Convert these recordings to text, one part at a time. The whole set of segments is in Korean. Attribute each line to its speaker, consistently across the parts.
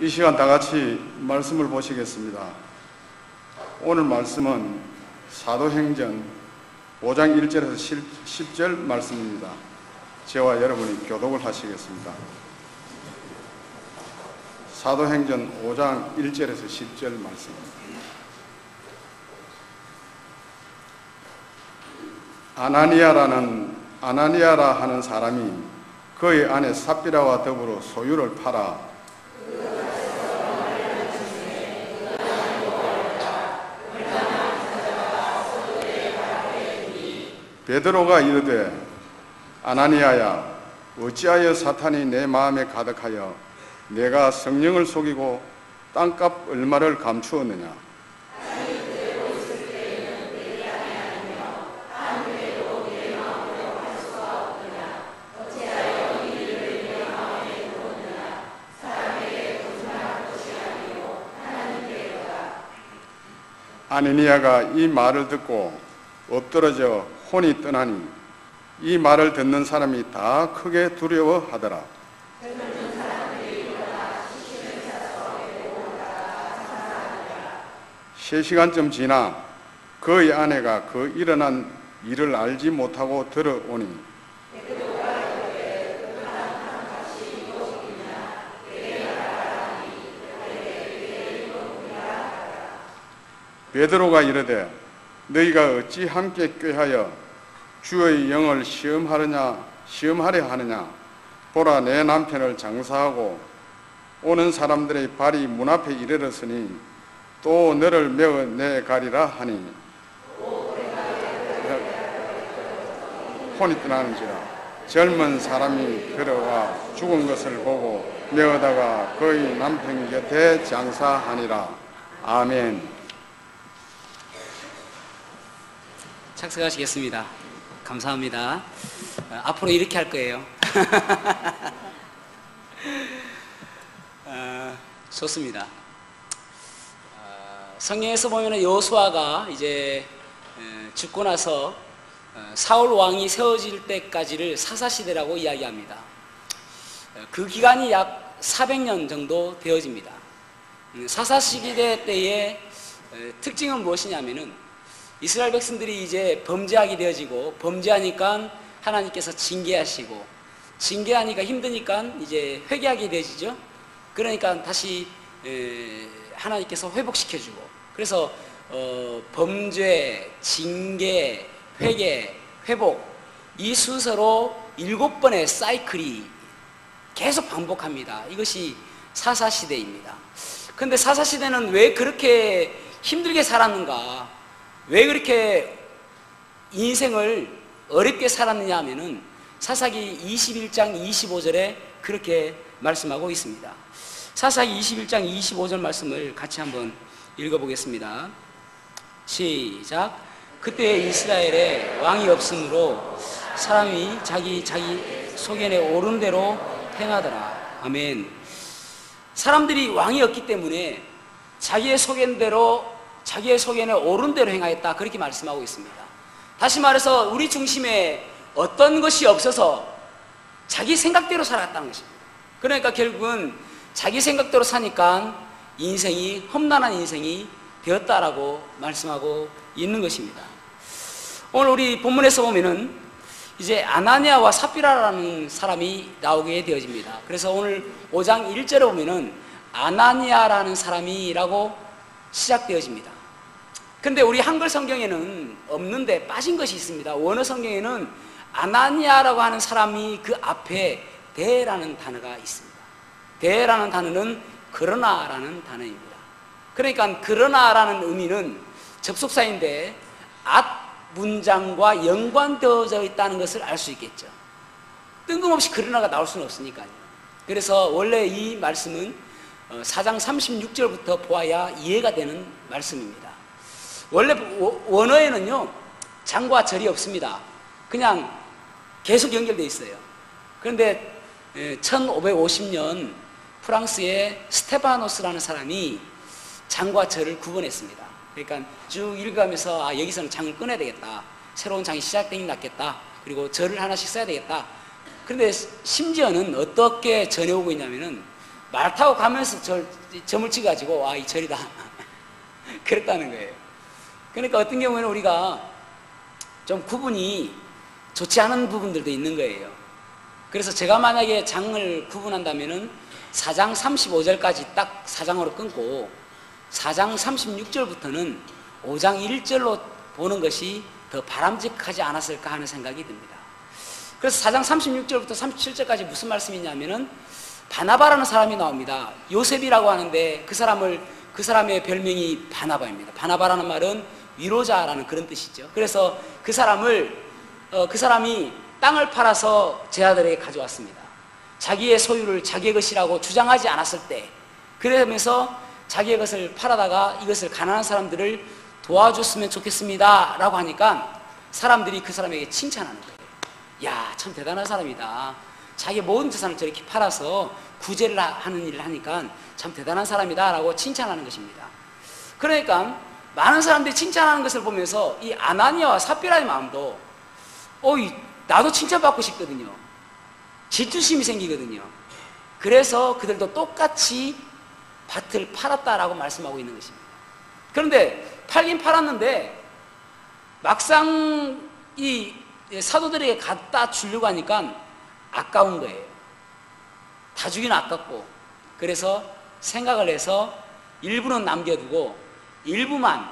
Speaker 1: 이 시간 다 같이 말씀을 보시겠습니다. 오늘 말씀은 사도행전 5장 1절에서 10절 말씀입니다. 저와 여러분이 교독을 하시겠습니다. 사도행전 5장 1절에서 10절 말씀입니다. 아나니아라 하는 사람이 그의 아내 삽비라와 더불어 소유를 팔아 베드로가 이르되 아나니아야, 어찌하여 사탄이 내 마음에 가득하여 내가 성령을 속이고 땅값 얼마를 감추었느냐? 아나니아가 이 말을 듣고 엎드러져 혼이 떠나니 이 말을 듣는 사람이 다 크게 두려워하더라. 3시간쯤 지나 그의 아내가 그 일어난 일을 알지 못하고 들어오니 베드로가 이르되 너희가 어찌 함께 꾀하여 주의 영을 시험하려 하느냐? 보라, 내 남편을 장사하고 오는 사람들의 발이 문 앞에 이르렀으니 또 너를 메어 내가리라 하니 혼이 떠나는지라. 젊은 사람이 들어와 죽은 것을 보고 메어다가 그의 남편 곁에 장사하니라. 아멘.
Speaker 2: 착석하시겠습니다. 감사합니다. 앞으로 이렇게 할 거예요. 좋습니다. 성경에서 보면 여호수아가 이제 죽고 나서 사울 왕이 세워질 때까지를 사사시대라고 이야기합니다. 그 기간이 약 400년 정도 되어집니다. 사사시대 때의 특징은 무엇이냐면은 이스라엘 백성들이 이제 범죄하게 되어지고, 범죄하니까 하나님께서 징계하시고, 징계하니까 힘드니까 이제 회개하게 되어지죠. 그러니까 다시 하나님께서 회복시켜주고, 그래서 범죄, 징계, 회개, 회복, 이 순서로 7번의 사이클이 계속 반복합니다. 이것이 사사시대입니다. 그런데 사사시대는 왜 그렇게 힘들게 살았는가? 왜 그렇게 인생을 어렵게 살았느냐 하면은 사사기 21장 25절에 그렇게 말씀하고 있습니다. 사사기 21장 25절 말씀을 같이 한번 읽어보겠습니다. 시작. 그때 이스라엘에 왕이 없으므로 사람이 자기 소견에 오른 대로 행하더라. 아멘. 사람들이 왕이 없기 때문에 자기의 소견에 옳은 대로 행하였다, 그렇게 말씀하고 있습니다. 다시 말해서 우리 중심에 어떤 것이 없어서 자기 생각대로 살았다는 것입니다. 그러니까 결국은 자기 생각대로 사니까 인생이 험난한 인생이 되었다라고 말씀하고 있는 것입니다. 오늘 우리 본문에서 보면은 이제 아나니아와 삽비라라는 사람이 나오게 되어집니다. 그래서 오늘 5장 1절에 보면은 아나니아라는 사람이라고 시작되어집니다. 근데 우리 한글 성경에는 없는데 빠진 것이 있습니다. 원어 성경에는 아나니아라고 하는 사람이 그 앞에 대라는 단어가 있습니다. 대라는 단어는 그러나라는 단어입니다. 그러니까 그러나라는 의미는 접속사인데 앞 문장과 연관되어져 있다는 것을 알 수 있겠죠. 뜬금없이 그러나가 나올 수는 없으니까요. 그래서 원래 이 말씀은 4장 36절부터 보아야 이해가 되는 말씀입니다. 원래 원어에는요, 장과 절이 없습니다. 그냥 계속 연결되어 있어요. 그런데 1550년 프랑스의 스테파노스라는 사람이 장과 절을 구분했습니다. 그러니까 쭉 읽어가면서 여기서는 장을 끊어야 되겠다, 새로운 장이 시작되긴 낫겠다, 그리고 절을 하나씩 써야 되겠다. 그런데 심지어는 어떻게 전해오고 있냐면은 말 타고 가면서 점을 찍어가지고 이 절이다 그랬다는 거예요. 그러니까 어떤 경우에는 우리가 좀 구분이 좋지 않은 부분들도 있는 거예요. 그래서 제가 만약에 장을 구분한다면은 4장 35절까지 딱 4장으로 끊고 4장 36절부터는 5장 1절로 보는 것이 더 바람직하지 않았을까 하는 생각이 듭니다. 그래서 4장 36절부터 37절까지 무슨 말씀이냐면은 바나바라는 사람이 나옵니다. 요셉이라고 하는데 그 사람의 별명이 바나바입니다. 바나바라는 말은 위로자라는 그런 뜻이죠. 그래서 그 사람이 땅을 팔아서 제 아들에게 가져왔습니다. 자기의 소유를 자기의 것이라고 주장하지 않았을 때, 그러면서 자기의 것을 팔아다가 이것을 가난한 사람들을 도와줬으면 좋겠습니다 라고 하니까 사람들이 그 사람에게 칭찬하는 거예요. 야, 참 대단한 사람이다. 자기의 모든 재산을 저렇게 팔아서 구제를 하는 일을 하니까 참 대단한 사람이다 라고 칭찬하는 것입니다. 그러니까 많은 사람들이 칭찬하는 것을 보면서 이 아나니아와 삽비라의 마음도 나도 칭찬받고 싶거든요. 질투심이 생기거든요. 그래서 그들도 똑같이 밭을 팔았다라고 말씀하고 있는 것입니다. 그런데 팔긴 팔았는데 막상 이 사도들에게 갖다 주려고 하니까 아까운 거예요. 다 주기는 아깝고, 그래서 생각을 해서 일부는 남겨두고 일부만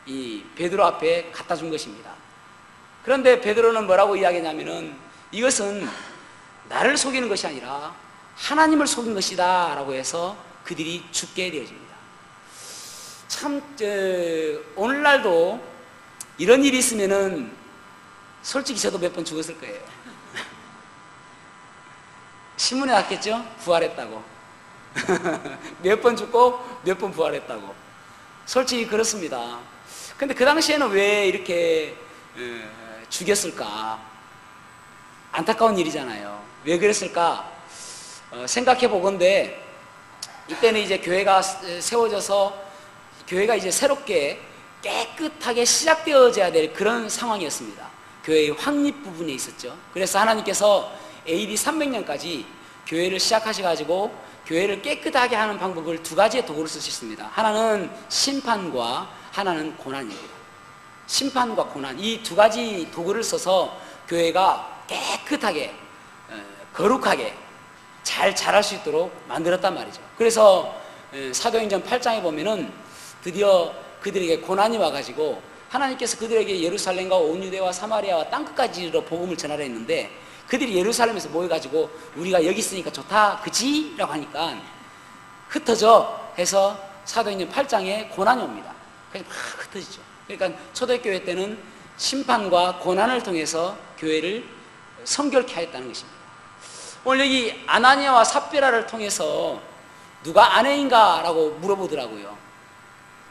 Speaker 2: 이 베드로 앞에 갖다 준 것입니다. 그런데 베드로는 뭐라고 이야기했냐면은 이것은 나를 속이는 것이 아니라 하나님을 속인 것이다 라고 해서 그들이 죽게 되어집니다. 참 오늘날도 이런 일이 있으면은 솔직히 저도 몇 번 죽었을 거예요. 신문에 났겠죠? 부활했다고. 몇 번 죽고 몇 번 부활했다고. 솔직히 그렇습니다. 근데 그 당시에는 왜 이렇게 죽였을까? 안타까운 일이잖아요. 왜 그랬을까? 생각해 보건대 이때는 이제 교회가 세워져서 교회가 이제 새롭게 깨끗하게 시작되어져야 될 그런 상황이었습니다. 교회의 확립 부분에 있었죠. 그래서 하나님께서 AD 300년까지 교회를 시작하셔가지고 교회를 깨끗하게 하는 방법을 두 가지의 도구를 쓰셨습니다. 하나는 심판과 하나는 고난입니다. 심판과 고난, 이 두 가지 도구를 써서 교회가 깨끗하게 거룩하게 잘 자랄 수 있도록 만들었단 말이죠. 그래서 사도행전 8장에 보면은 드디어 그들에게 고난이 와가지고 하나님께서 그들에게 예루살렘과 온 유대와 사마리아와 땅끝까지 이르러 복음을 전하려 했는데 그들이 예루살렘에서 모여가지고 우리가 여기 있으니까 좋다 그지? 라고 하니까 흩어져 해서 사도행전 8장에 고난이 옵니다. 그래서 막 흩어지죠. 그러니까 초대교회 때는 심판과 고난을 통해서 교회를 성결케 하였다는 것입니다. 오늘 여기 아나니아와 삽비라를 통해서 누가 아내인가 라고 물어보더라고요.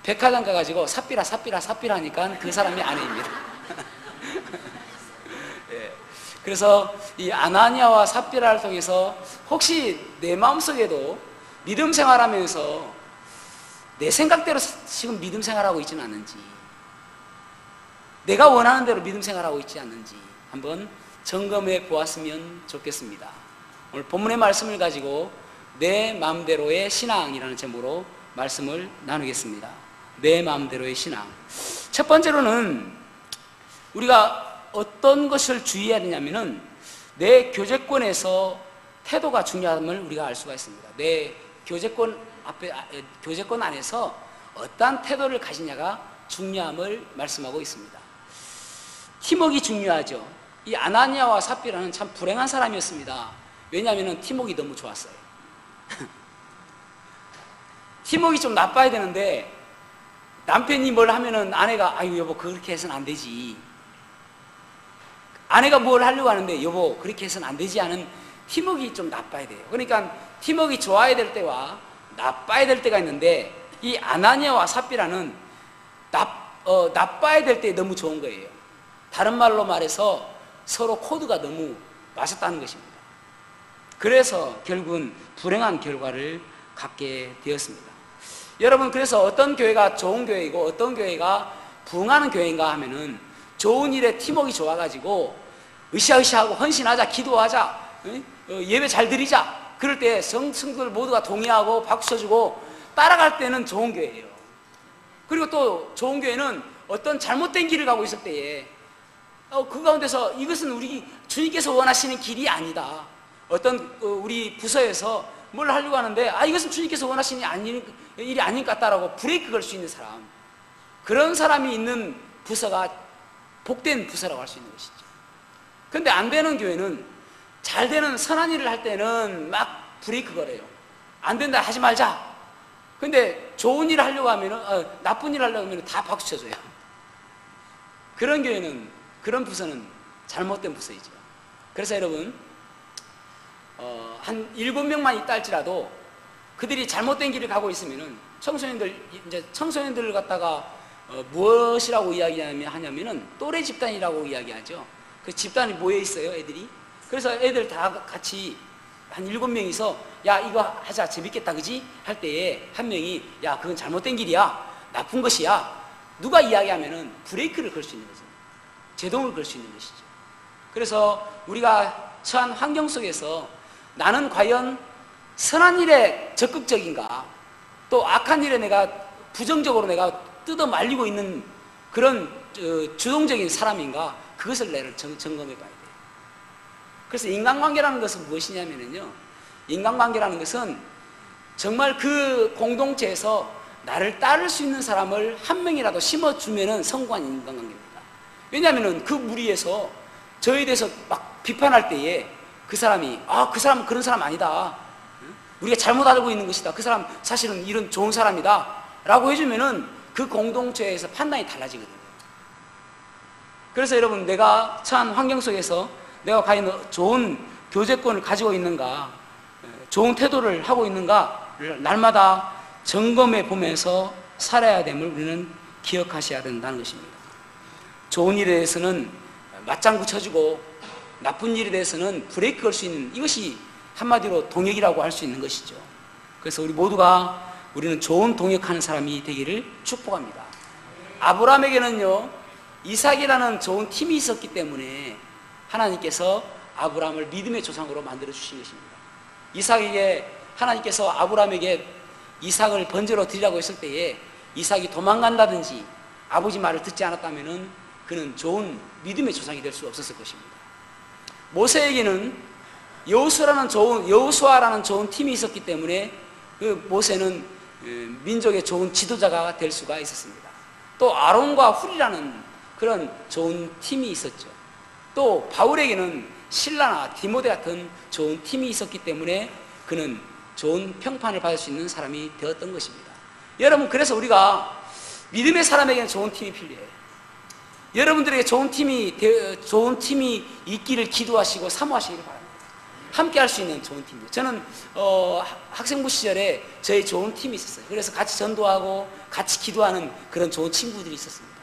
Speaker 2: 백화점 가가지고 삽비라 하니까 그 사람이 아내입니다. 예. 그래서 이 아나니아와 삽비라를 통해서 혹시 내 마음속에도 믿음 생활하면서 내 생각대로 지금 믿음 생활하고 있지는 않는지, 내가 원하는 대로 믿음 생활하고 있지 않는지 한번 점검해 보았으면 좋겠습니다. 오늘 본문의 말씀을 가지고 내 마음대로의 신앙이라는 제목으로 말씀을 나누겠습니다. 내 마음대로의 신앙. 첫 번째로는 우리가 어떤 것을 주의해야 되냐면은 내 교제권에서 태도가 중요함을 우리가 알 수가 있습니다. 내 교제권 안에서 어떠한 태도를 가지냐가 중요함을 말씀하고 있습니다. 팀웍이 중요하죠. 이 아나니아와 삽비라는 참 불행한 사람이었습니다. 왜냐하면 팀웍이 너무 좋았어요. 팀웍이 좀 나빠야 되는데 남편이 뭘 하면은 아내가 아유 여보 그렇게 해서는 안 되지. 아내가 뭘 하려고 하는데 여보 그렇게 해서는 안 되지 하는 팀웍이 좀 나빠야 돼요. 그러니까 팀웍이 좋아야 될 때와 나빠야 될 때가 있는데 이 아나니아와 삽비라는 나빠야 될 때 너무 좋은 거예요. 다른 말로 말해서 서로 코드가 너무 맞았다는 것입니다. 그래서 결국은 불행한 결과를 갖게 되었습니다. 여러분, 그래서 어떤 교회가 좋은 교회이고 어떤 교회가 부흥하는 교회인가 하면은 좋은 일에 팀웍이 좋아가지고 으쌰으쌰하고 헌신하자, 기도하자, 예배 잘 드리자, 그럴 때 성도들 모두가 동의하고 박수 쳐주고 따라갈 때는 좋은 교회예요. 그리고 또 좋은 교회는 어떤 잘못된 길을 가고 있을 때에 그 가운데서 이것은 우리 주님께서 원하시는 길이 아니다. 어떤 우리 부서에서 뭘 하려고 하는데 이것은 주님께서 원하시는 일이 아닌 것 같다라고 브레이크 걸 수 있는 사람, 그런 사람이 있는 부서가 복된 부서라고 할 수 있는 것이죠. 근데 안 되는 교회는 잘 되는 선한 일을 할 때는 막 브레이크 걸어요. 안 된다, 하지 말자. 근데 좋은 일을 하려고 하면은 나쁜 일을 하려고 하면은 다 박수 쳐줘요. 그런 교회는, 그런 부서는 잘못된 부서이죠. 그래서 여러분, 한 7명만 있다 할지라도 그들이 잘못된 길을 가고 있으면은 청소년들을 갖다가 무엇이라고 이야기하냐면은 또래 집단이라고 이야기하죠. 그 집단이 모여 있어요, 애들이. 그래서 애들 다 같이 한 7명이서 야, 이거 하자, 재밌겠다, 그지? 할 때에 한 명이 야, 그건 잘못된 길이야, 나쁜 것이야, 누가 이야기하면은 브레이크를 걸 수 있는 거죠. 제동을 걸 수 있는 것이죠. 그래서 우리가 처한 환경 속에서 나는 과연 선한 일에 적극적인가, 또 악한 일에 내가 부정적으로 내가 뜯어 말리고 있는 그런 주동적인 사람인가, 그것을 내가 점검해 봐야 돼요. 그래서 인간관계라는 것은 무엇이냐면요, 인간관계라는 것은 정말 그 공동체에서 나를 따를 수 있는 사람을 한 명이라도 심어주면은 성공한 인간관계입니다. 왜냐하면은 그 무리에서 저에 대해서 막 비판할 때에 그 사람이 그 사람은 그런 사람 아니다, 우리가 잘못 알고 있는 것이다, 그 사람 사실은 이런 좋은 사람이다 라고 해주면은 그 공동체에서 판단이 달라지거든요. 그래서 여러분, 내가 처한 환경 속에서 내가 과연 좋은 교제권을 가지고 있는가, 좋은 태도를 하고 있는가를 날마다 점검해 보면서 살아야 됨을 우리는 기억하셔야 된다는 것입니다. 좋은 일에 대해서는 맞장구 쳐주고 나쁜 일에 대해서는 브레이크 걸 수 있는, 이것이 한마디로 동역이라고 할 수 있는 것이죠. 그래서 우리 모두가 우리는 좋은 동역하는 사람이 되기를 축복합니다. 아브라함에게는요, 이삭이라는 좋은 팀이 있었기 때문에 하나님께서 아브라함을 믿음의 조상으로 만들어 주신 것입니다. 이삭에게 하나님께서 아브라함에게 이삭을 번제로 드리라고 했을 때에 이삭이 도망간다든지 아버지 말을 듣지 않았다면 그는 좋은 믿음의 조상이 될 수 없었을 것입니다. 모세에게는 여호수아라는 좋은 팀이 있었기 때문에 그 모세는 민족의 좋은 지도자가 될 수가 있었습니다. 또 아론과 훌이라는 그런 좋은 팀이 있었죠. 또 바울에게는 실라나 디모데 같은 좋은 팀이 있었기 때문에 그는 좋은 평판을 받을 수 있는 사람이 되었던 것입니다. 여러분, 그래서 우리가 믿음의 사람에게는 좋은 팀이 필요해요. 여러분들에게 좋은 팀이 있기를 기도하시고 사모하시기를 바랍니다. 함께 할 수 있는 좋은 팀이에요. 저는 학생부 시절에 저희 좋은 팀이 있었어요. 그래서 같이 전도하고 같이 기도하는 그런 좋은 친구들이 있었습니다.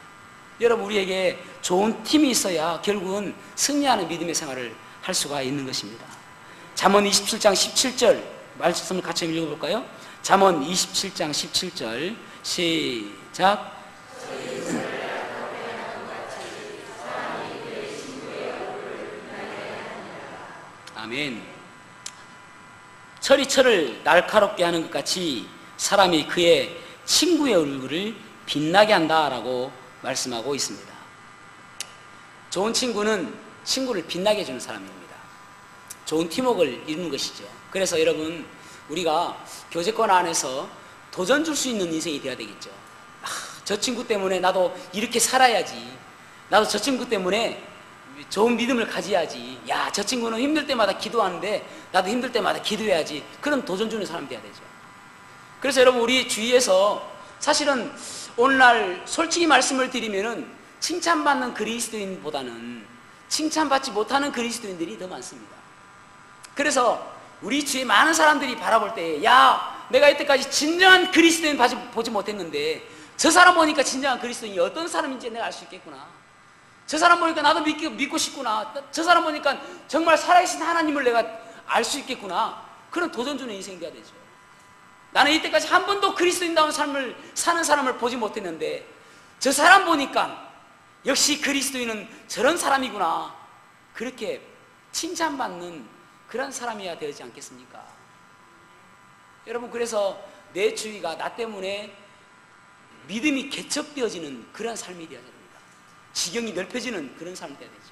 Speaker 2: 여러분, 우리에게 좋은 팀이 있어야 결국은 승리하는 믿음의 생활을 할 수가 있는 것입니다. 잠언 27장 17절 말씀을 같이 읽어볼까요? 잠언 27장 17절 시작. 아멘. 철이 철을 날카롭게 하는 것 같이 사람이 그의 친구의 얼굴을 빛나게 한다라고 말씀하고 있습니다. 좋은 친구는 친구를 빛나게 해주는 사람입니다. 좋은 팀워크를 이루는 것이죠. 그래서 여러분, 우리가 교제권 안에서 도전 줄 수 있는 인생이 되어야 되겠죠. 저 친구 때문에 나도 이렇게 살아야지, 나도 저 친구 때문에 좋은 믿음을 가져야지, 야, 저 친구는 힘들 때마다 기도하는데 나도 힘들 때마다 기도해야지, 그런 도전 주는 사람 돼야 되죠. 그래서 여러분, 우리 주위에서 사실은 오늘날 솔직히 말씀을 드리면은 칭찬받는 그리스도인보다는 칭찬받지 못하는 그리스도인들이 더 많습니다. 그래서 우리 주위에 많은 사람들이 바라볼 때, 야, 내가 이때까지 진정한 그리스도인 보지 못했는데 저 사람 보니까 진정한 그리스도인이 어떤 사람인지 내가 알 수 있겠구나, 저 사람 보니까 나도 믿고 싶구나, 저 사람 보니까 정말 살아계신 하나님을 내가 알 수 있겠구나, 그런 도전 주는 인생이 돼야 되죠. 나는 이때까지 한 번도 그리스도인다운 삶을 사는 사람을 보지 못했는데 저 사람 보니까 역시 그리스도인은 저런 사람이구나, 그렇게 칭찬받는 그런 사람이어야 되지 않겠습니까? 여러분, 그래서 내 주위가 나 때문에 믿음이 개척되어지는 그런 삶이 되어야 됩니다. 지경이 넓혀지는 그런 삶이 되어야 되죠.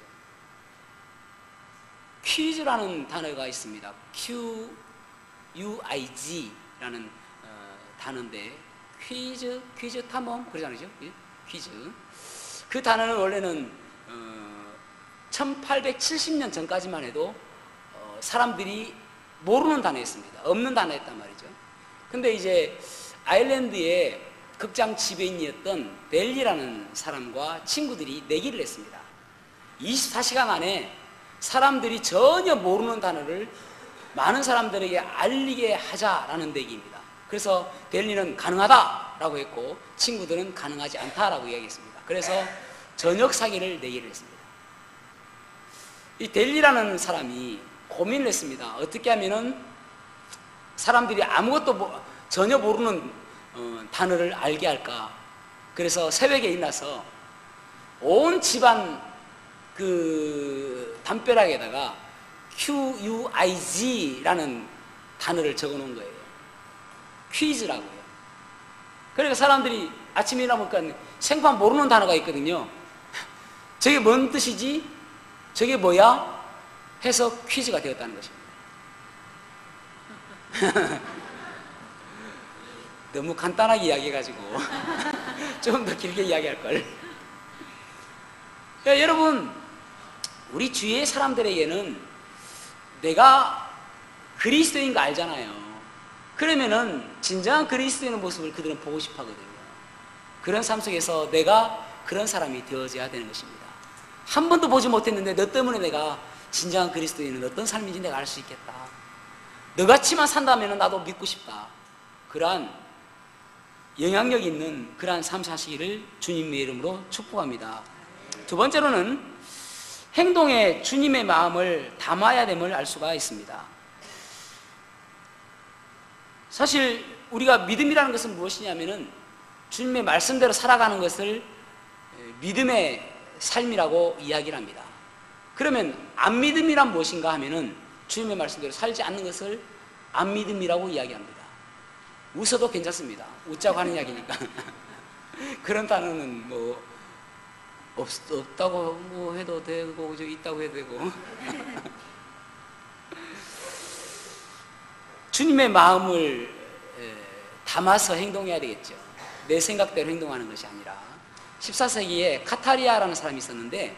Speaker 2: 퀴즈라는 단어가 있습니다. Q-U-I-G라는 단어인데, 퀴즈 탐험 그러잖아요. 퀴즈. 그 단어는 원래는 1870년 전까지만 해도 사람들이 모르는 단어였습니다. 없는 단어였단 말이죠. 근데 이제 아일랜드의 극장 지배인이었던 벨리라는 사람과 친구들이 내기를 했습니다. 24시간 안에 사람들이 전혀 모르는 단어를 많은 사람들에게 알리게 하자라는 내기입니다. 그래서 벨리는 가능하다라고 했고 친구들은 가능하지 않다라고 이야기했습니다. 그래서 저녁 사기를 내기를 했습니다. 이 델리라는 사람이 고민을 했습니다. 어떻게 하면은 사람들이 아무것도 전혀 모르는 단어를 알게 할까. 그래서 새벽에 일어나서 온 집안 그 담벼락에다가 QUIZ라는 단어를 적어 놓은 거예요. 퀴즈라고요. 그러니까 사람들이 아침에 일어나니까 생판 모르는 단어가 있거든요. 저게 뭔 뜻이지? 저게 뭐야? 해서 퀴즈가 되었다는 것입니다. 너무 간단하게 이야기해가지고 조금 더 길게 이야기할 걸. 여러분, 우리 주위의 사람들에게는 내가 그리스도인 거 알잖아요. 그러면은 진정한 그리스도인의 모습을 그들은 보고 싶어 하거든요. 그런 삶 속에서 내가 그런 사람이 되어져야 되는 것입니다. 한 번도 보지 못했는데 너 때문에 내가 진정한 그리스도인은 어떤 삶인지 내가 알 수 있겠다. 너같이만 산다면 나도 믿고 싶다. 그러한 영향력 있는 그러한 삶 사시기를 주님의 이름으로 축복합니다. 두 번째로는 행동에 주님의 마음을 담아야 됨을 알 수가 있습니다. 사실 우리가 믿음이라는 것은 무엇이냐면은 주님의 말씀대로 살아가는 것을 믿음의 삶이라고 이야기를 합니다. 그러면 안 믿음이란 무엇인가 하면은 주님의 말씀대로 살지 않는 것을 안 믿음이라고 이야기합니다. 웃어도 괜찮습니다. 웃자고 하는 이야기니까. 그런 단어는 뭐 없다고 뭐 해도 되고 있다고 해도 되고. 주님의 마음을 담아서 행동해야 되겠죠. 내 생각대로 행동하는 것이 아니라. 14세기에 카타리아라는 사람이 있었는데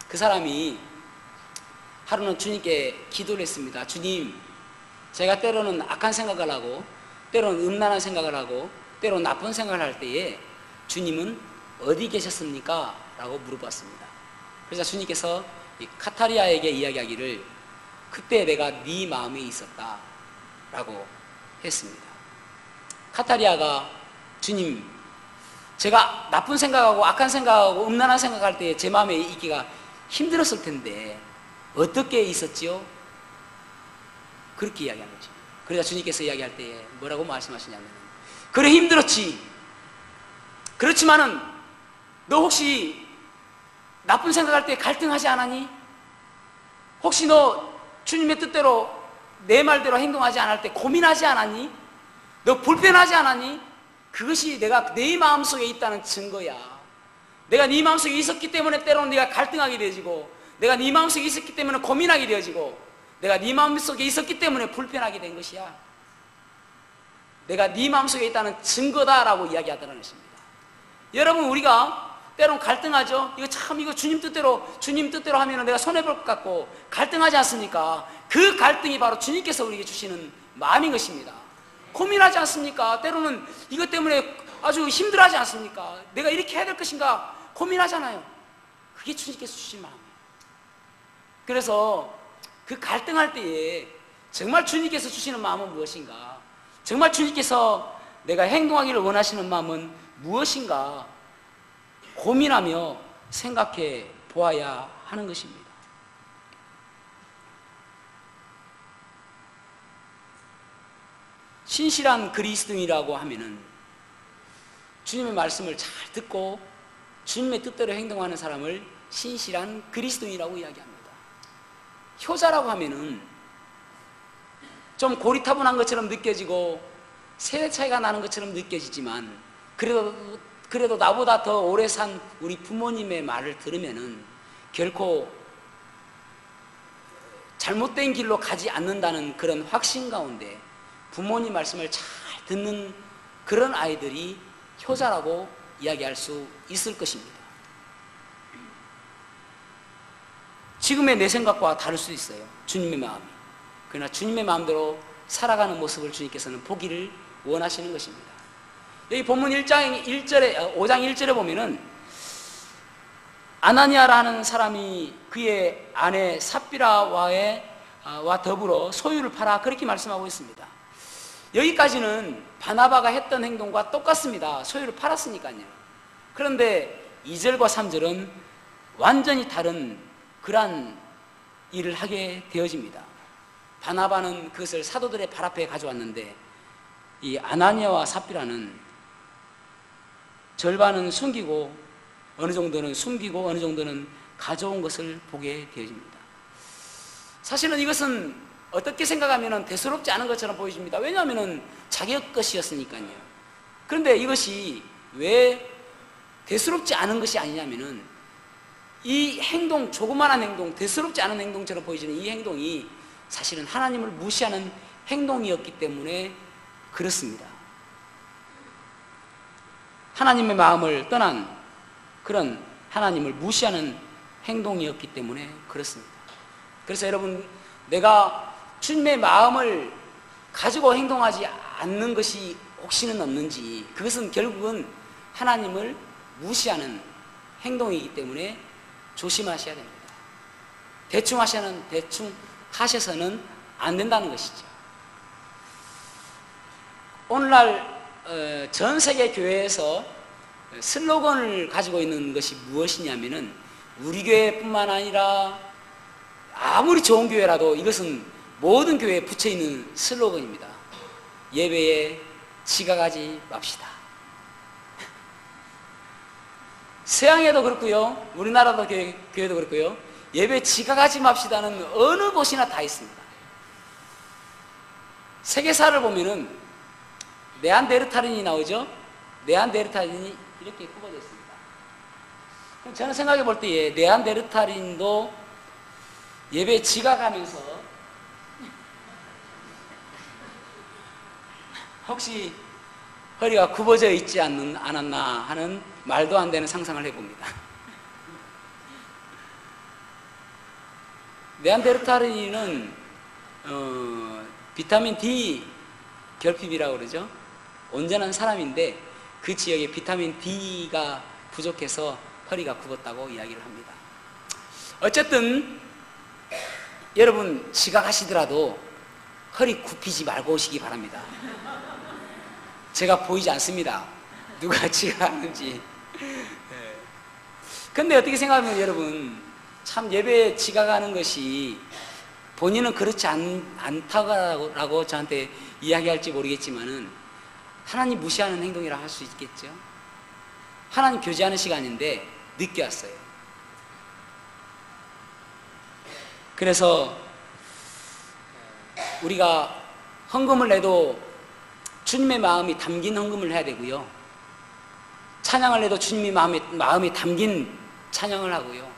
Speaker 2: 그 사람이 하루는 주님께 기도를 했습니다. 주님, 제가 때로는 악한 생각을 하고 때로는 음란한 생각을 하고 때로는 나쁜 생각을 할 때에 주님은 어디 계셨습니까? 라고 물어봤습니다. 그래서 주님께서 이 카타리아에게 이야기하기를 그때 내가 네 마음에 있었다 라고 했습니다. 카타리아가 주님, 제가 나쁜 생각하고 악한 생각하고 음란한 생각할 때 제 마음에 있기가 힘들었을 텐데 어떻게 있었지요? 그렇게 이야기한 거죠. 그러자 주님께서 이야기할 때에 뭐라고 말씀하시냐면 그래 힘들었지. 그렇지만은 너 혹시 나쁜 생각할 때 갈등하지 않았니? 혹시 너 주님의 뜻대로 내 말대로 행동하지 않을 때 고민하지 않았니? 너 불편하지 않았니? 그것이 내가 네 마음속에 있다는 증거야. 내가 네 마음속에 있었기 때문에 때로는 네가 갈등하게 되어지고 내가 네 마음속에 있었기 때문에 고민하게 되어지고 내가 네 마음속에 있었기 때문에 불편하게 된 것이야. 내가 네 마음속에 있다는 증거다라고 이야기하더라는 것입니다. 여러분, 우리가 때로는 갈등하죠. 이거 주님 뜻대로 하면 내가 손해볼 것 같고 갈등하지 않습니까? 그 갈등이 바로 주님께서 우리에게 주시는 마음인 것입니다. 고민하지 않습니까? 때로는 이것 때문에 아주 힘들어하지 않습니까? 내가 이렇게 해야 될 것인가 고민하잖아요. 그게 주님께서 주신 마음이에요. 그래서 그 갈등할 때에 정말 주님께서 주시는 마음은 무엇인가? 정말 주님께서 내가 행동하기를 원하시는 마음은 무엇인가? 고민하며 생각해 보아야 하는 것입니다. 신실한 그리스도인이라고 하면은 주님의 말씀을 잘 듣고 주님의 뜻대로 행동하는 사람을 신실한 그리스도인이라고 이야기합니다. 효자라고 하면은 좀 고리타분한 것처럼 느껴지고 세대 차이가 나는 것처럼 느껴지지만 그래도 나보다 더 오래 산 우리 부모님의 말을 들으면은 결코 잘못된 길로 가지 않는다는 그런 확신 가운데 부모님 말씀을 잘 듣는 그런 아이들이 효자라고 이야기할 수 있을 것입니다. 지금의 내 생각과 다를 수 있어요. 주님의 마음이. 그러나 주님의 마음대로 살아가는 모습을 주님께서는 보기를 원하시는 것입니다. 여기 본문 5장 1절에 보면은 아나니아라는 사람이 그의 아내 삽비라와 더불어 소유를 팔아 그렇게 말씀하고 있습니다. 여기까지는 바나바가 했던 행동과 똑같습니다. 소유를 팔았으니까요. 그런데 2절과 3절은 완전히 다른 그러한 일을 하게 되어집니다. 바나바는 그것을 사도들의 발 앞에 가져왔는데 이 아나니아와 삽비라는 절반은 숨기고 어느 정도는 숨기고 어느 정도는 가져온 것을 보게 되어집니다. 사실은 이것은 어떻게 생각하면 대수롭지 않은 것처럼 보여집니다. 왜냐하면 자기 것이었으니까요. 그런데 이것이 왜 대수롭지 않은 것이 아니냐면은 이 행동, 조그마한 행동, 대수롭지 않은 행동처럼 보여지는 이 행동이 사실은 하나님을 무시하는 행동이었기 때문에 그렇습니다. 하나님의 마음을 떠난 그런 하나님을 무시하는 행동이었기 때문에 그렇습니다. 그래서 여러분, 내가 주님의 마음을 가지고 행동하지 않는 것이 혹시는 없는지, 그것은 결국은 하나님을 무시하는 행동이기 때문에 조심하셔야 됩니다. 대충 하셔서는 안 된다는 것이죠. 오늘날 전 세계 교회에서 슬로건을 가지고 있는 것이 무엇이냐면은 우리 교회뿐만 아니라 아무리 좋은 교회라도 이것은 모든 교회에 붙여 있는 슬로건입니다. 예배에 지각하지 맙시다. 서양에도 그렇고요, 우리나라도 교회도 그렇고요, 예배 지각하지 맙시다는 어느 곳이나 다 있습니다. 세계사를 보면은 네안데르탈인이 나오죠. 네안데르탈인이 이렇게 굽어져 있습니다. 그럼 저는 생각해 볼 때에 네안데르탈인도 예배 지각하면서 혹시 허리가 굽어져 있지 않았나 하는 말도 안 되는 상상을 해봅니다. 네안데르탈인은 비타민 D 결핍이라고 그러죠. 온전한 사람인데 그 지역에 비타민 D가 부족해서 허리가 굽었다고 이야기를 합니다. 어쨌든 여러분 지각하시더라도 허리 굽히지 말고 오시기 바랍니다. 제가 보이지 않습니다. 누가 지각하는지. 근데 어떻게 생각하면 여러분, 참 예배에 지각하는 것이 본인은 그렇지 않다고 저한테 이야기할지 모르겠지만은 하나님 무시하는 행동이라 할 수 있겠죠. 하나님 교제하는 시간인데 늦게 왔어요. 그래서 우리가 헌금을 내도 주님의 마음이 담긴 헌금을 해야 되고요, 찬양을 해도 주님의 마음이 담긴 찬양을 하고요,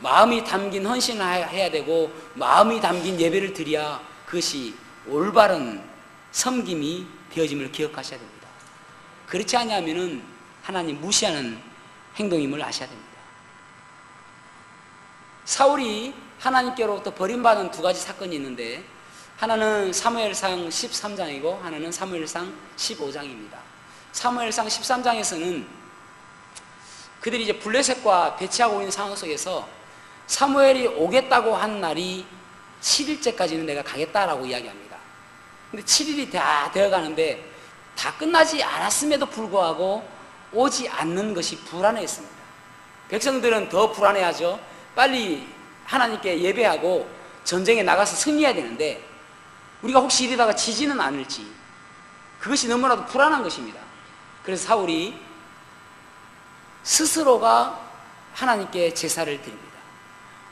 Speaker 2: 마음이 담긴 헌신을 해야 되고 마음이 담긴 예배를 드려야 그것이 올바른 섬김이 되어짐을 기억하셔야 됩니다. 그렇지 않으면 하나님 무시하는 행동임을 아셔야 됩니다. 사울이 하나님께로부터 버림받은 두 가지 사건이 있는데, 하나는 사무엘상 13장이고 하나는 사무엘상 15장입니다. 사무엘상 13장에서는 그들이 이제 블레셋과 대치하고 있는 상황 속에서 사무엘이 오겠다고 한 날이 7일째까지는 내가 가겠다라고 이야기합니다. 근데 7일이 다 되어가는데 다 끝나지 않았음에도 불구하고 오지 않는 것이 불안해했습니다. 백성들은 더 불안해하죠. 빨리 하나님께 예배하고 전쟁에 나가서 승리해야 되는데 우리가 혹시 이러다가 지지는 않을지, 그것이 너무나도 불안한 것입니다. 그래서 사울이 스스로가 하나님께 제사를 드립니다.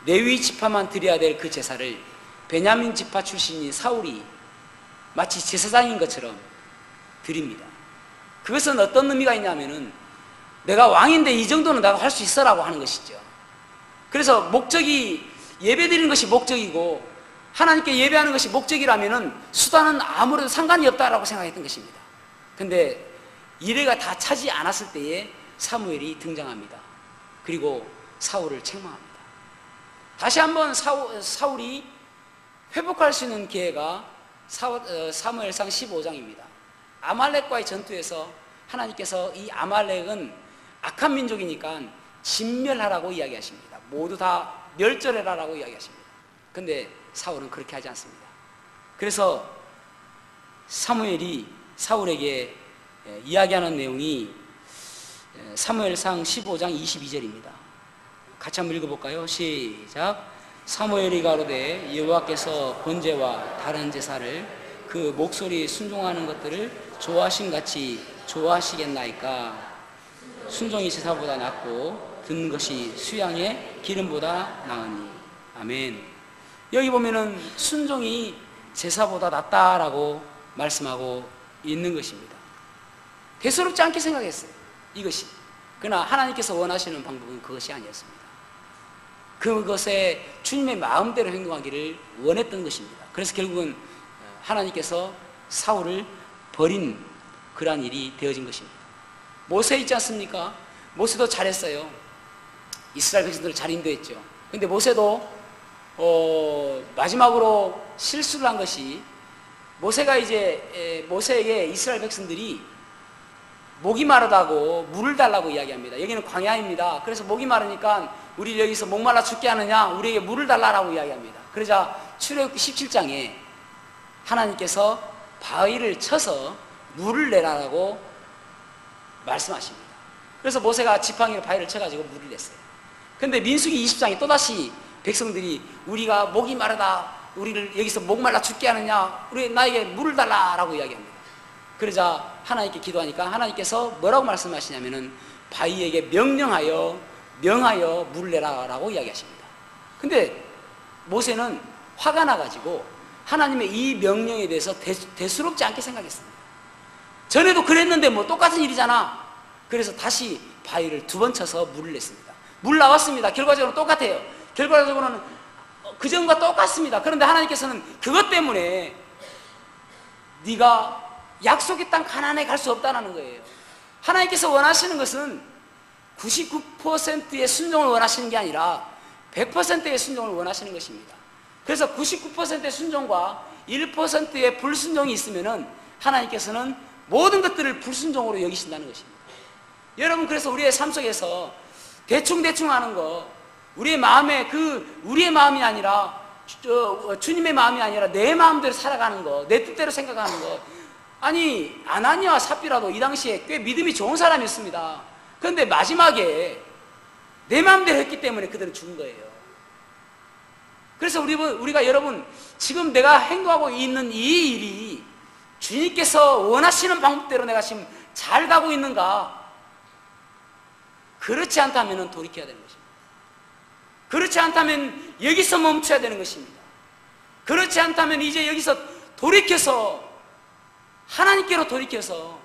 Speaker 2: 레위 지파만 드려야 될 그 제사를 베냐민 지파 출신인 사울이 마치 제사장인 것처럼 드립니다. 그것은 어떤 의미가 있냐면은 내가 왕인데 이 정도는 내가 할 수 있어라고 하는 것이죠. 그래서 목적이 예배드리는 것이 목적이고 하나님께 예배하는 것이 목적이라면은 수단은 아무래도 상관이 없다라고 생각했던 것입니다. 근데 이래가 다 차지 않았을 때에 사무엘이 등장합니다. 그리고 사울을 책망합니다. 다시 한번 사울이 회복할 수 있는 기회가 사무엘상 15장입니다. 아말렉과의 전투에서 하나님께서 이 아말렉은 악한 민족이니까 진멸하라고 이야기하십니다. 모두 다 멸절해라라고 이야기하십니다. 근데 사울은 그렇게 하지 않습니다. 그래서 사무엘이 사울에게 이야기하는 내용이 사무엘상 15장 22절입니다. 같이 한번 읽어볼까요? 시작. 사무엘이 가로되 여호와께서 번제와 다른 제사를 그 목소리 순종하는 것들을 좋아하심같이 좋아하시겠나이까. 순종이 제사보다 낫고 듣는 것이 수양의 기름보다 나으니. 아멘. 여기 보면은 순종이 제사보다 낫다라고 말씀하고 있는 것입니다. 대수롭지 않게 생각했어요, 이것이. 그러나 하나님께서 원하시는 방법은 그것이 아니었습니다. 그것에 주님의 마음대로 행동하기를 원했던 것입니다. 그래서 결국은 하나님께서 사울을 버린 그러한 일이 되어진 것입니다. 모세 있지 않습니까? 모세도 잘했어요. 이스라엘 백성들을 잘 인도했죠. 근데 모세도 마지막으로 실수를 한 것이, 모세가 이제 모세에게 이스라엘 백성들이 목이 마르다고 물을 달라고 이야기합니다. 여기는 광야입니다. 그래서 목이 마르니까 우리 여기서 목말라 죽게 하느냐, 우리에게 물을 달라고 이야기합니다. 그러자 출애굽기 17장에 하나님께서 바위를 쳐서 물을 내라라고 말씀하십니다. 그래서 모세가 지팡이로 바위를 쳐가지고 물을 냈어요. 근데 민수기 20장에 또다시 백성들이 우리가 목이 마르다, 우리를 여기서 목말라 죽게 하느냐, 나에게 물을 달라라고 이야기합니다. 그러자 하나님께 기도하니까 하나님께서 뭐라고 말씀하시냐면은 바위에게 명하여 물을 내라라고 이야기하십니다. 근데 모세는 화가 나가지고 하나님의 이 명령에 대해서 대수롭지 않게 생각했습니다. 전에도 그랬는데 뭐 똑같은 일이잖아. 그래서 다시 바위를 2번 쳐서 물을 냈습니다. 물 나왔습니다. 결과적으로 똑같아요. 결과적으로는 그전과 똑같습니다. 그런데 하나님께서는 그것 때문에 네가 약속의 땅 가나안에 갈 수 없다는 거예요. 하나님께서 원하시는 것은 99%의 순종을 원하시는 게 아니라 100%의 순종을 원하시는 것입니다. 그래서 99%의 순종과 1%의 불순종이 있으면은 하나님께서는 모든 것들을 불순종으로 여기신다는 것입니다. 여러분, 그래서 우리의 삶 속에서 대충 하는 거, 우리의 마음이 아니라 주님의 마음이 아니라 내 마음대로 살아가는 거, 내 뜻대로 생각하는 거. 아니, 아나니아와 삽비라도 이 당시에 꽤 믿음이 좋은 사람이었습니다. 그런데 마지막에 내 마음대로 했기 때문에 그들은 죽은 거예요. 그래서 우리가 여러분, 지금 내가 행동하고 있는 이 일이 주님께서 원하시는 방법대로 내가 지금 잘 가고 있는가? 그렇지 않다면 돌이켜야 되는 것입니다. 그렇지 않다면 여기서 멈춰야 되는 것입니다. 그렇지 않다면 이제 여기서 돌이켜서 하나님께로 돌이켜서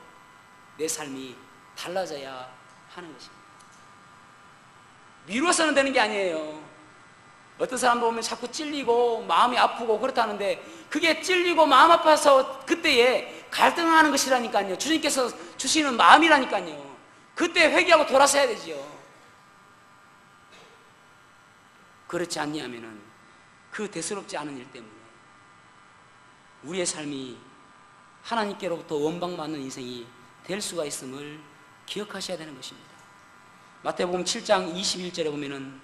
Speaker 2: 내 삶이 달라져야 하는 것입니다. 미루어서는 되는 게 아니에요. 어떤 사람도 보면 자꾸 찔리고 마음이 아프고 그렇다는데, 그게 찔리고 마음 아파서 그때에 갈등하는 것이라니까요. 주님께서 주시는 마음이라니까요. 그때 회개하고 돌아서야 되지요. 그렇지 않냐면은 그 대수롭지 않은 일 때문에 우리의 삶이 하나님께로부터 원망받는 인생이 될 수가 있음을 기억하셔야 되는 것입니다. 마태복음 7장 21절에 보면은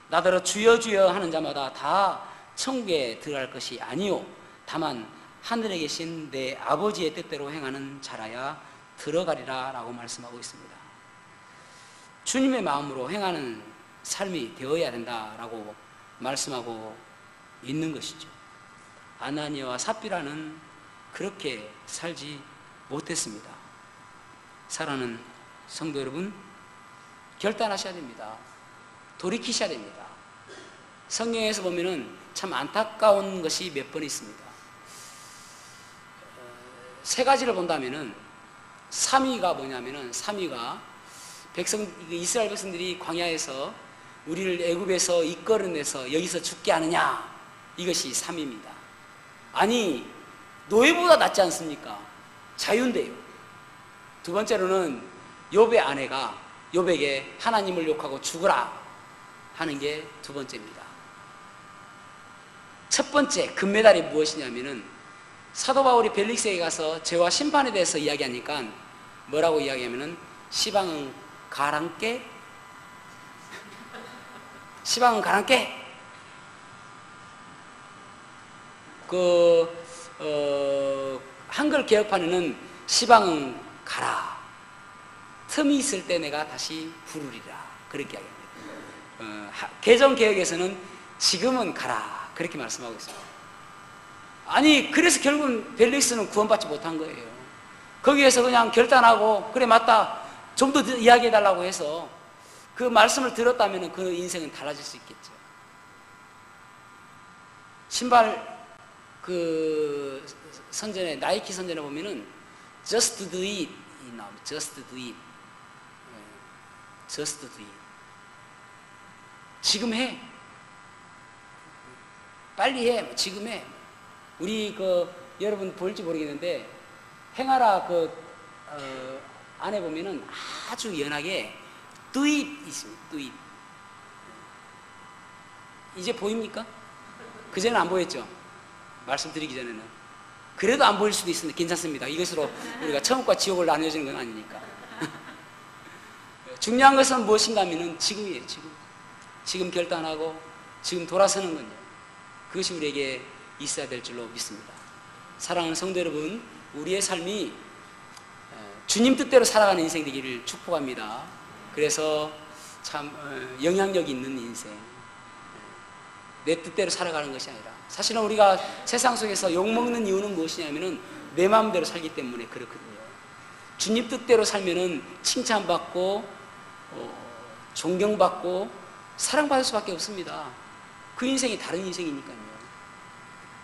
Speaker 2: 나더러 주여 주여 하는 자마다 다 천국에 들어갈 것이 아니요 다만 하늘에 계신 내 아버지의 뜻대로 행하는 자라야 들어가리라 라고 말씀하고 있습니다. 주님의 마음으로 행하는 삶이 되어야 된다라고 말씀하고 있는 것이죠. 아나니아와 삽비라는 그렇게 살지 못했습니다. 사랑하는 성도 여러분, 결단하셔야 됩니다. 돌이키셔야 됩니다. 성경에서 보면은 참 안타까운 것이 몇 번 있습니다. 세 가지를 본다면은 3위가 뭐냐면은 3위가 이스라엘 백성들이 광야에서 우리를 애굽에서 이끌어내서 여기서 죽게 하느냐, 이것이 3위입니다. 아니, 노예보다 낫지 않습니까? 자유인데요. 두 번째로는 욥의 아내가 욥에게 하나님을 욕하고 죽으라 하는 게 두 번째입니다. 첫 번째 금메달이 무엇이냐면은 사도 바울이 벨릭스에 가서 죄와 심판에 대해서 이야기하니까 뭐라고 이야기하면은 시방은 가랑깨, 시방은 가랑깨. 한글 개혁판에는 시방은 가라, 틈이 있을 때 내가 다시 부르리라, 그렇게 이야기합니다. 개정 개혁에서는 지금은 가라, 그렇게 말씀하고 있습니다. 아니, 그래서 결국은 벨릭스는 구원받지 못한 거예요. 거기에서 그냥 결단하고, 그래 맞다, 좀 더 이야기해달라고 해서 그 말씀을 들었다면 그 인생은 달라질 수 있겠죠. 신발 선전에, 나이키 선전에 보면은 just do it 나옵니다. just do it, just do it. 지금 해, 빨리 해, 지금 해. 우리 여러분 볼지 모르겠는데 행하라 안에 보면은 아주 연하게 do it 있습니다. do it. 이제 보입니까? 그전에는 안 보였죠? 말씀드리기 전에는. 그래도 안 보일 수도 있습니다. 괜찮습니다. 이것으로 우리가 천국과 지옥을 나뉘어지는 건 아니니까. 중요한 것은 무엇인가 하면은 지금이에요. 지금 결단하고 지금 돌아서는 건요, 그것이 우리에게 있어야 될 줄로 믿습니다. 사랑하는 성도 여러분, 우리의 삶이 주님 뜻대로 살아가는 인생 되기를 축복합니다. 그래서 참 영향력 있는 인생, 내 뜻대로 살아가는 것이 아니라, 사실은 우리가 세상 속에서 욕먹는 이유는 무엇이냐면은 내 마음대로 살기 때문에 그렇거든요. 주님 뜻대로 살면은 칭찬받고 존경받고 사랑받을 수밖에 없습니다. 그 인생이 다른 인생이니까요.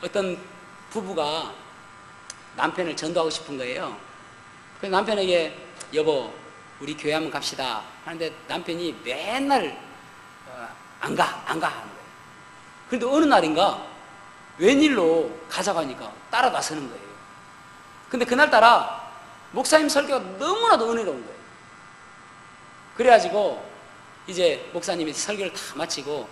Speaker 2: 어떤 부부가 남편을 전도하고 싶은 거예요. 그래서 남편에게 여보, 우리 교회 한번 갑시다 하는데 남편이 맨날 안 가 하는 거예요. 그런데 어느 날인가 웬일로 가자고 하니까 따라 나서는 거예요. 근데 그날따라 목사님 설교가 너무나도 은혜로운 거예요. 그래가지고 이제 목사님이 설교를 다 마치고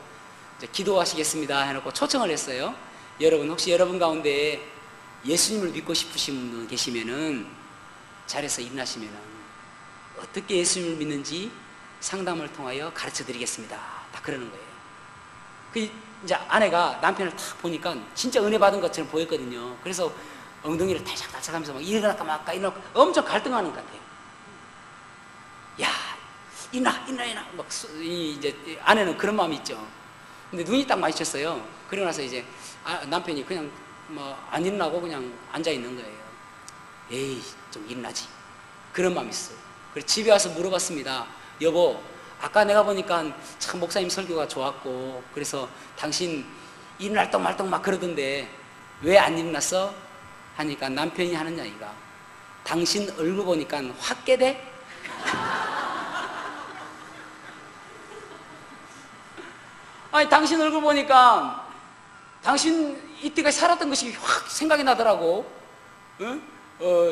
Speaker 2: 이제 기도하시겠습니다 해놓고 초청을 했어요. 여러분, 혹시 여러분 가운데 예수님을 믿고 싶으신 분 계시면은 자리에서 일어나시면은 어떻게 예수님을 믿는지 상담을 통하여 가르쳐 드리겠습니다. 다 그러는 거예요. 이제 아내가 남편을 딱 보니까 진짜 은혜 받은 것처럼 보였거든요. 그래서 엉덩이를 탈착탈착 하면서 막 일어날까 말까 엄청 갈등하는 것 같아요. 야, 일어나. 막 이제 아내는 그런 마음이 있죠. 근데 눈이 딱 마주쳤어요. 그러고 나서 이제 남편이 그냥 안 일어나고 그냥 앉아 있는 거예요. 에이, 좀 일어나지. 그런 마음이 있어요. 그래서 집에 와서 물어봤습니다. 여보, 아까 내가 보니까 참 목사님 설교가 좋았고, 그래서 당신 일어날 동 말동 막 그러던데 왜 안 일어났어? 하니까 남편이 하는 이야기가, 당신 얼굴 보니까 확 깨대? 아니, 당신 얼굴 보니까 당신 이때까지 살았던 것이 확 생각이 나더라고. 응?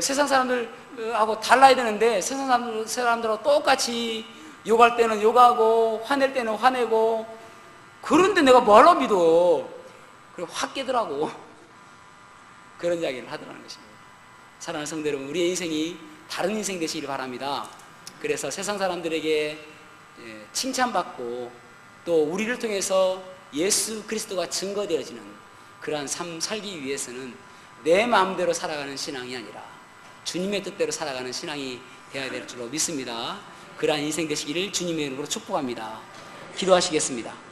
Speaker 2: 세상 사람들하고 달라야 되는데 세상 사람들하고 똑같이 욕할 때는 욕하고 화낼 때는 화내고, 그런데 내가 뭐하러 믿어? 그리고 확 깨더라고. 그런 이야기를 하더라는 것입니다. 사랑하는 성도 여러분, 우리의 인생이 다른 인생 되시길 바랍니다. 그래서 세상 사람들에게 칭찬받고 또 우리를 통해서 예수 그리스도가 증거되어지는 그러한 삶 살기 위해서는 내 마음대로 살아가는 신앙이 아니라 주님의 뜻대로 살아가는 신앙이 되어야 될 줄로 믿습니다. 그러한 인생 되시기를 주님의 이름으로 축복합니다. 기도하시겠습니다.